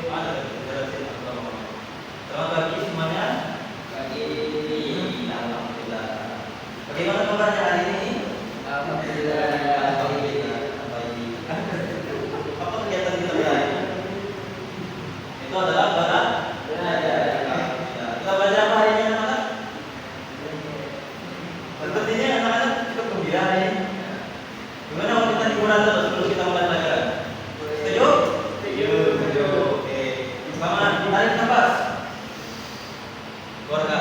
ada penjelasan atau selamat pagi semuanya. Pagi. Alhamdulillah. Bagaimana kabarnya hari ini? Alhamdulillah. Alhamdulillah. Baik. Apa kegiatan kita hari ini? Itu adalah belajar. Kita belajar apa hari ini anak-anak? Sepertinya anak-anak cukup gembira hari ini. Gimana kalau kita hiburan terus sebelum kita mulai pelajaran? Setuju? Setuju. Oke. Selamat tarik nafas. Keluarga.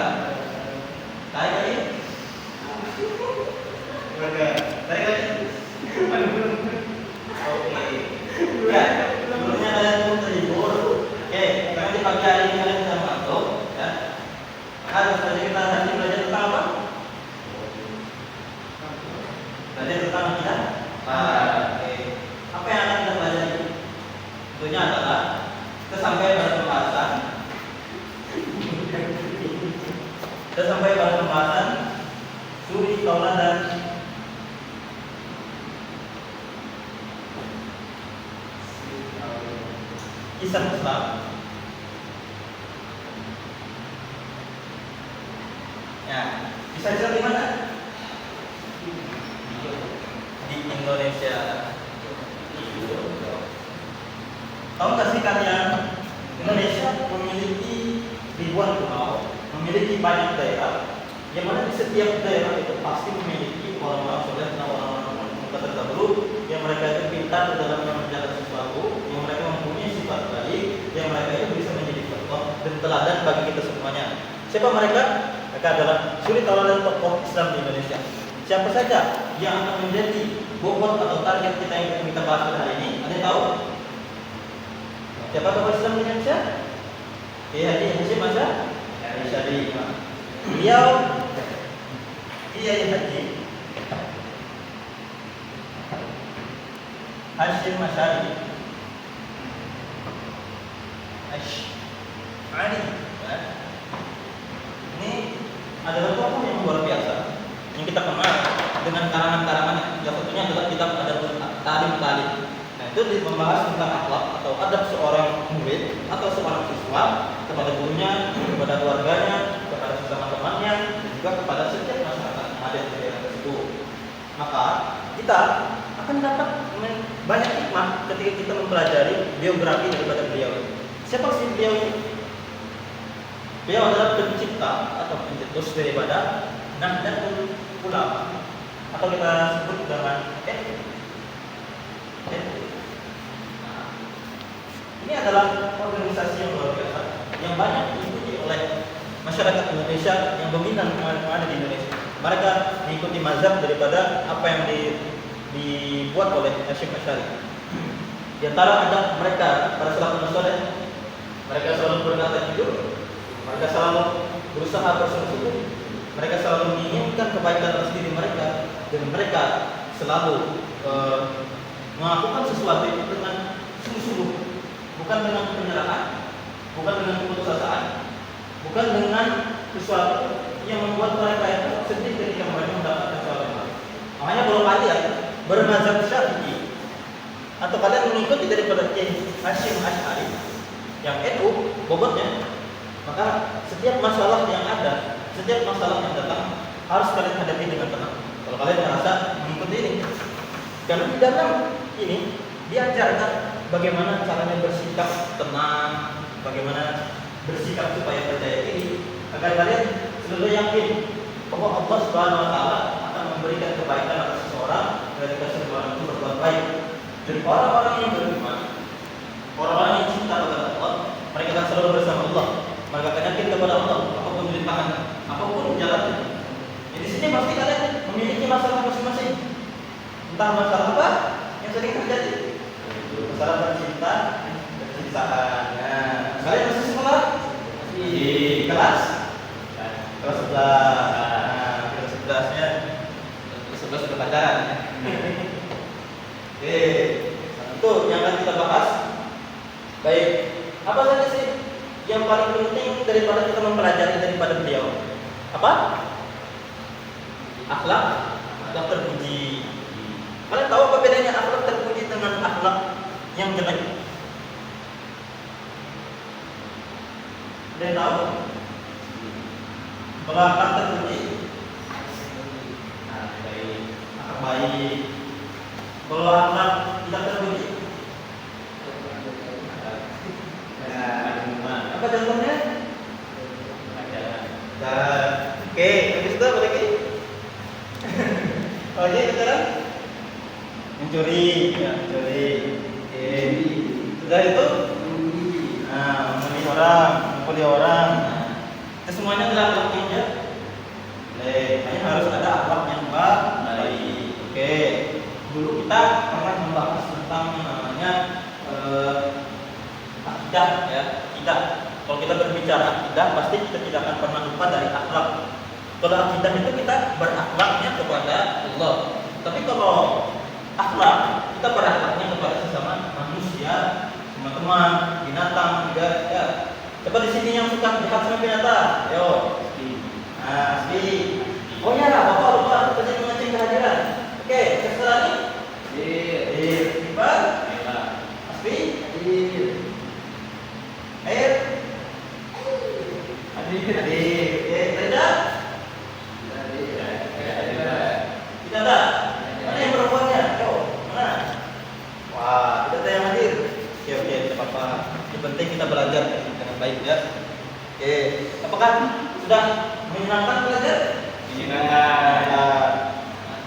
Tarik lagi. Keluarga. Tarik lagi. Oke. Ya. Sebelumnya kalian pun terhibur. Oke. Karena di pagi hari ini kalian sudah masuk. Ya. Harus saja kita hari ini belajar tentang apa? Belajar tentang akidah. Oke. Apa yang akan kita pelajari? Tentunya adalah kita sampai pada pembahasan suri tauladan kisah Islam. Ya, kisah Islam di mana? Di Indonesia. Tahu nggak sih kalian, Indonesia memiliki ribuan pulau, memiliki banyak daerah, yang mana di setiap daerah itu pasti memiliki orang-orang soleh dan orang-orang muka terdahulu yang mereka itu pintar dalam mengerjakan sesuatu, yang mereka mempunyai sifat baik, yang mereka itu bisa menjadi contoh dan teladan bagi kita semuanya. Siapa mereka? Mereka adalah suri tauladan tokoh Islam di Indonesia. Siapa saja yang akan menjadi bobot atau target kita yang kita bahas hari ini? Ada yang tahu? Siapa tokoh Islam di Indonesia? Kiai Haji Hashim Asy'ari. Beliau Kiai Haji Hashim Asy'ari. Ini adalah tokoh yang luar biasa yang kita kenal dengan karangan-karangannya. Yang satunya adalah kitab Adabul Ta'lim. Nah, itu membahas tentang akhlak atau adab seorang murid atau seorang siswa kepada gurunya, kepada keluarganya, kepada sesama temannya, dan juga kepada setiap masyarakat yang ada di daerah tersebut. Maka kita akan dapat banyak hikmah ketika kita mempelajari biografi daripada beliau. Siapa sih beliau ini? Beliau adalah pencipta atau pencetus daripada Nahdlatul Ulama atau kita sebut dengan NU. Ini adalah organisasi yang luar biasa yang banyak diikuti oleh masyarakat Indonesia yang dominan yang ada di Indonesia. Mereka mengikuti mazhab daripada apa yang dibuat oleh Hashim Asy'ari. Di antara ada mereka para salafus saleh, mereka selalu berkata jujur, mereka selalu berusaha bersungguh-sungguh, mereka selalu menginginkan kebaikan atas diri mereka, dan mereka selalu melakukan sesuatu itu dengan sungguh-sungguh, bukan dengan penyerahan, bukan dengan keputusasaan, bukan dengan sesuatu yang membuat mereka itu sedih ketika mereka mendapatkan sesuatu. Makanya kalau kalian bermazhab Syafi'i atau kalian mengikuti daripada Kiai Hashim Asy'ari yang NU bobotnya, maka setiap masalah yang ada, setiap masalah yang datang harus kalian hadapi dengan tenang. Kalau kalian merasa mengikuti ini, karena di dalam ini diajarkan bagaimana caranya bersikap tenang, bagaimana bersikap supaya percaya diri, agar kalian selalu yakin bahwa Allah Subhanahu wa taala akan memberikan kebaikan atas seseorang ketika seseorang itu berbuat baik. Jadi orang-orang yang beriman, orang-orang yang cinta kepada Allah, mereka akan selalu bersama Allah. Mereka akan yakin kepada Allah apapun rintangan, apapun jalannya. Jadi di sini pasti kalian memiliki masalah masing-masing. Entah masalah apa yang sering terjadi. Masalah bercinta, percintaan. Nah, kalian masih sekolah? Di kelas 11. Nah, kelas 11-nya kelas 11 sudah pacaran. Oke, itu yang akan kita bahas. Baik, apa saja sih yang paling penting daripada kita mempelajari daripada beliau? Apa? Akhlak terpuji. Kalian tahu apa bedanya akhlak terpuji dengan akhlak yang jelek? Ada yang tahu? Belakang terkunci. Nah, baik. Akhlak baik. Belakang tidak terkunci. Apa contohnya? Dan oke, habis itu apa lagi? Oke, sekarang mencuri, ya mencuri. Oke, sudah itu, membunuh orang, memukuli orang. Itu semuanya adalah akhlak yang jahat. Makanya harus ada akhlak yang baik. Oke, dulu kita pernah membahas tentang yang namanya akidah, ya akidah. Kalau kita berbicara akidah, pasti kita tidak akan pernah lupa dari akhlak. Kalau akidah itu kita berakhlaknya kepada Allah. Tapi kalau akhlak, kita berakhlaknya kepada sesama manusia, teman-teman, binatang juga. Ya. Coba di sini yang suka jahat sama binatang, yo. Nah, Asbi. Oh ya, bapak lupa tadi mengecek kehadiran. Oke, setelah ini. Iqbal. Asbi. Air. Hadir. Reda. Tidak ada. Mana yang perempuannya? Yo, mana? Wah, tidak ada yang hadir. Oke, tidak apa-apa. Yang penting kita belajar dengan baik, ya. Oke, apakah sudah menyenangkan belajar? Menyenangkan.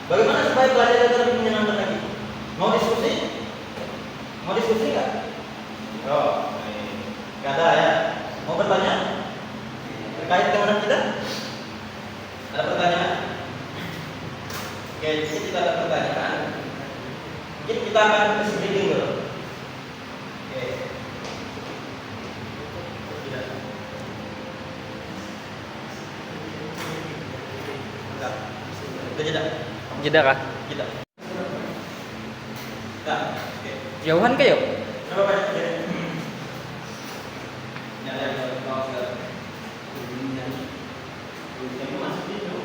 Bagaimana supaya belajar itu lebih menyenangkan lagi? Mau diskusi? Mau diskusi nggak? Oh, nggak ada ya. Mau bertanya terkait dengan kita? Ada pertanyaan? Oke, jadi kita ada pertanyaan. Mungkin kita akan screening dulu. Oke. Tidak. Jeda kah? Tidak. Nah, oke. Jauhan kayo? Berapa banyak kejadian? Ini ada yang mau ke yang masuk itu.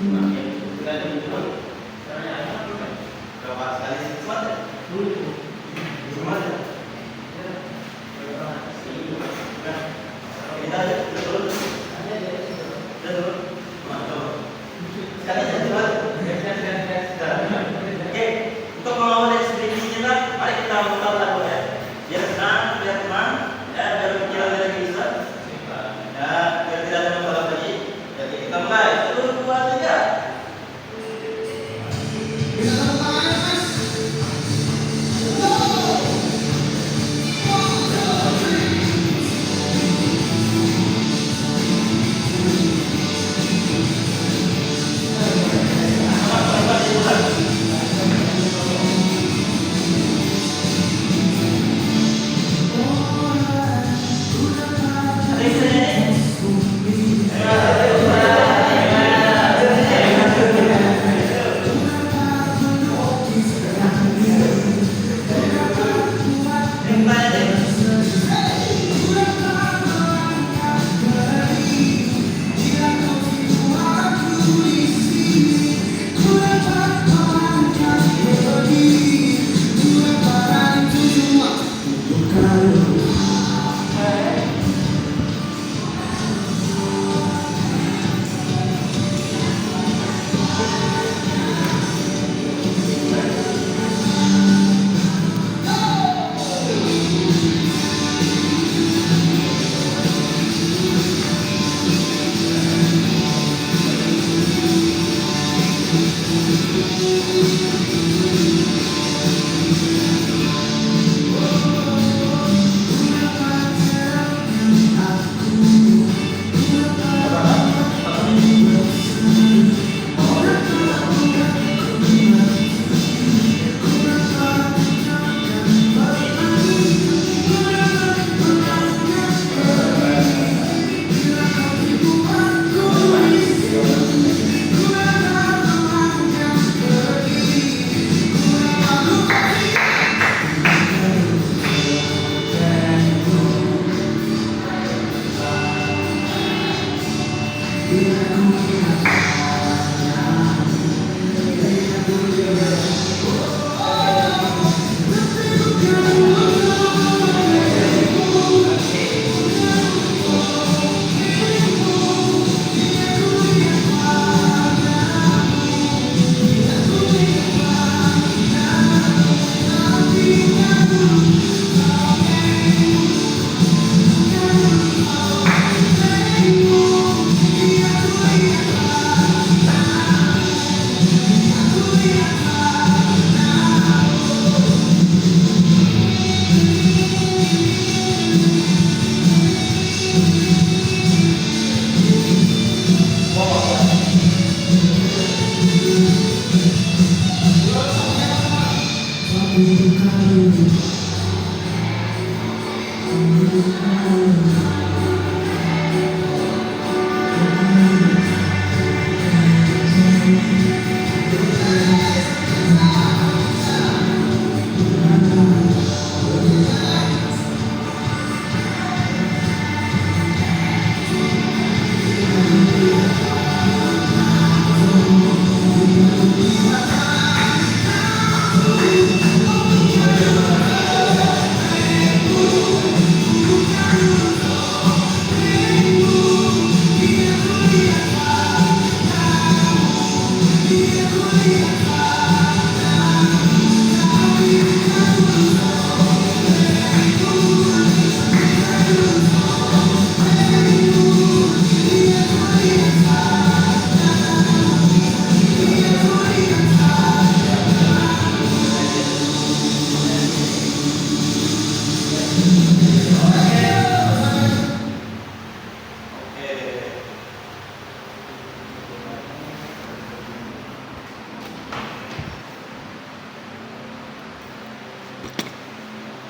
Oke, sudah ada itu. Berapa kali sempat ya? Sempat ya? Kita aja dulu. Dulu. Mantap. Sekarang saya coba. Oke, untuk mengawali sedikit kita, mari kita mutar lagu ya. Biar tenang, ya, biar pikiran kita bisa. Ya, biar tidak ada masalah lagi. Jadi kita mulai. 1, 2, 3.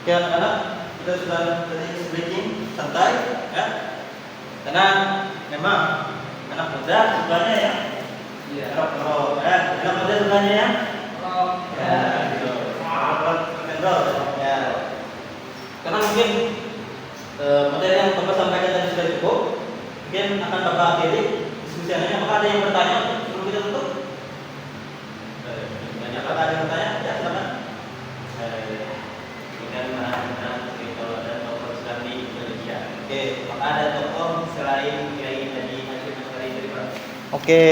Oke anak-anak, kita sudah tadi breaking santai ya. Karena memang anak muda sukanya ya. Iya. Rock ya. Anak muda sukanya ya. Rock. Ya, gitu. Rock and roll ya. Karena mungkin materi yang Bapak sampaikan tadi sudah cukup. Mungkin akan Bapak akhiri diskusi ini. Apakah ada yang bertanya sebelum kita tutup? Apakah ada yang bertanya? Ya, silakan. Dengan anak-anak kalau ada tokoh Islam di Indonesia. Oke. Apakah ada tokoh selain Kiai Haji Hasyim Asy'ari dari Pak? Oke.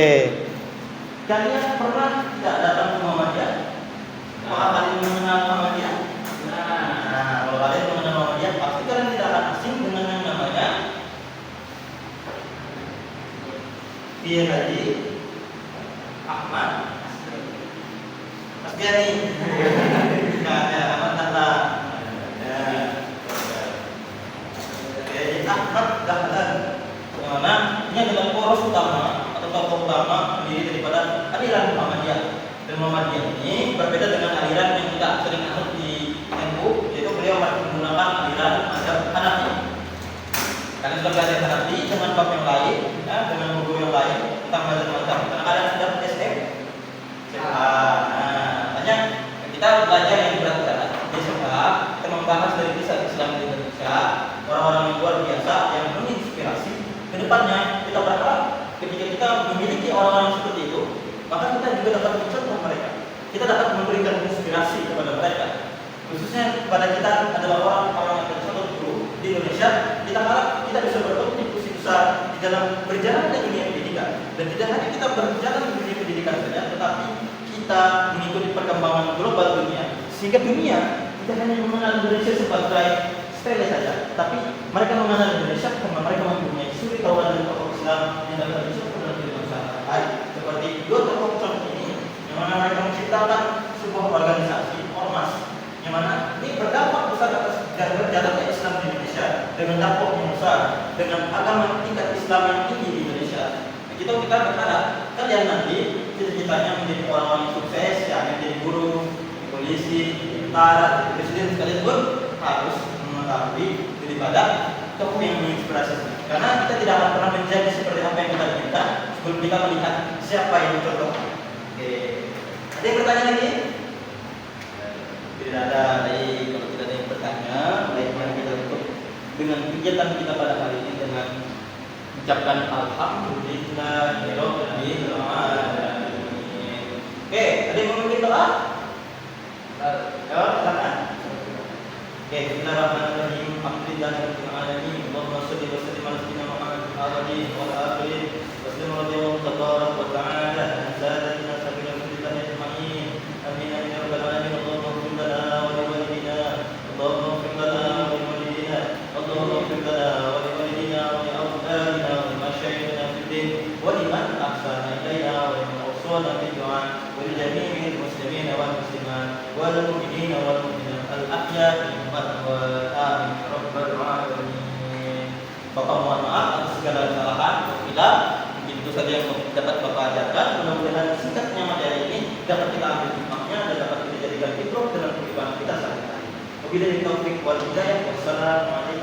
Kalian pernah tidak datang ke Muhammadiyah? Apakah kalian mengenal Muhammadiyah? Nah, kalau kalian mengenal Muhammadiyah, pasti kalian tidak akan asing dengan yang namanya Kiai Haji Ahmad Asy'ari. Nah, ya, Ahmad Dahlan. Ya. Kiai Ahmad Dahlan. Yang mana ini adalah poros utama atau tokoh utama pendiri daripada aliran Muhammadiyah. Dan Muhammadiyah ini berbeda dengan aliran yang kita sering anut di NU, yaitu beliau menggunakan aliran mazhab Hanafi. Kalian sudah belajar Hanafi dengan bab yang lain, ya, dengan guru yang lain tentang mazhab-mazhab. Karena kalian sudah SM, SMA. Nah, makanya kita belajar yang berat-berat di SMA. Kita membahas dari kisah Islam di Indonesia, orang-orang yang luar biasa yang menginspirasi. Kedepannya kita berharap ketika kita memiliki orang-orang seperti itu, maka kita juga dapat mencontoh mereka. Kita dapat memberikan inspirasi kepada mereka. Khususnya kepada kita adalah orang-orang yang tercontoh dulu di Indonesia. Kita harap kita bisa berkontribusi besar di dalam berjalan ke dunia pendidikan. Dan tidak hanya kita berjalan di dunia pendidikan saja, tetapi kita mengikuti perkembangan global dunia. Sehingga dunia tidak hanya mengenal Indonesia sebagai sepele saja, tapi mereka mengenal Indonesia karena mereka mempunyai suri kawan dan tokoh Islam yang dapat disebut dalam kehidupan sehari-hari. Seperti dua tokoh contoh ini, yang mana mereka menciptakan sebuah organisasi ormas, yang mana ini berdampak besar atas jalannya Islam di Indonesia dengan dampak yang besar, dengan agama tingkat Islam yang tinggi di Indonesia. Kita berharap kalian nanti cita-citanya menjadi orang-orang yang sukses, ya, yang jadi guru, polisi, tentara, presiden sekalian pun harus mengetahui daripada tokoh yang menginspirasi. Karena kita tidak akan pernah menjadi seperti apa yang kita inginkan sebelum kita melihat siapa yang mencontoh. Oke. Ada yang bertanya lagi? Tidak ada. Baik, kalau tidak ada yang bertanya, baiklah kita tutup dengan kegiatan kita pada hari ini dengan ucapkan alhamdulillahirabbil alamin. Oke, ada yang mau memimpin doa? Ya, silakan. Oke, bismillahirrahmanirrahim. Alhamdulillahirabbil alamin. Allahumma shalli wa sallim ala sayyidina Muhammad wa alihi wa sahbihi wa sallim radhiyallahu tabaraka wa ta'ala an sadatina sabila kullillahi ajma'in. Amin ya rabbal alamin. Allahumma ighfir lana wa li walidina. Allahumma ighfir lana wa li walidina. Allahumma ighfir lana wa li walidina wa li awladina wa li masyayikhina fid din wa liman ahsana ilayna wa liman awsana bil du'a wa li jami'il muslimin wal muslimat wal mu'minina wal mu'minat al-ahya wa amin rabbal alamin. Bapak mohon maaf atas segala kesalahan. Bila mungkin itu saja yang dapat Bapak ajarkan. Mudah-mudahan singkatnya materi ini dapat kita ambil hikmahnya dan dapat kita jadikan fitrah dalam kehidupan kita sehari-hari. Wabillahi taufiq wal hidayah. Wassalamualaikum